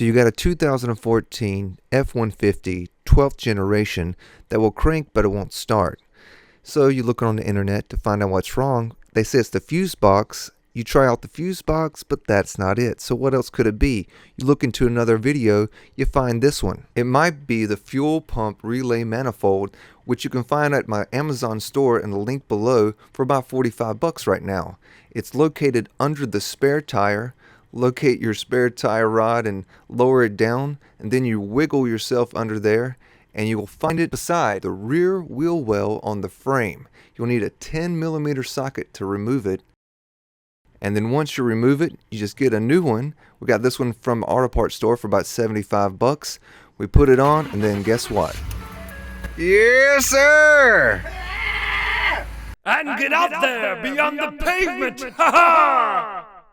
So you got a 2014 F150 12th generation that will crank but it won't start. So you look on the internet to find out what's wrong. They say it's the fuse box. You try out the fuse box, but that's not it. So what else could it be? You look into another video, you find this one. It might be the fuel pump relay manifold, which you can find at my Amazon store in the link below for about 45 bucks right now. It's located under the spare tire. Locate your spare tire rod and lower it down, and then you wiggle yourself under there, and you will find it beside the rear wheel well on the frame. You'll need a 10mm socket to remove it. And then once you remove it, you just get a new one. We got this one from Auto Parts store for about 75 bucks. We put it on, and then guess what? Yes, sir! And get out there beyond the pavement! Ha ha!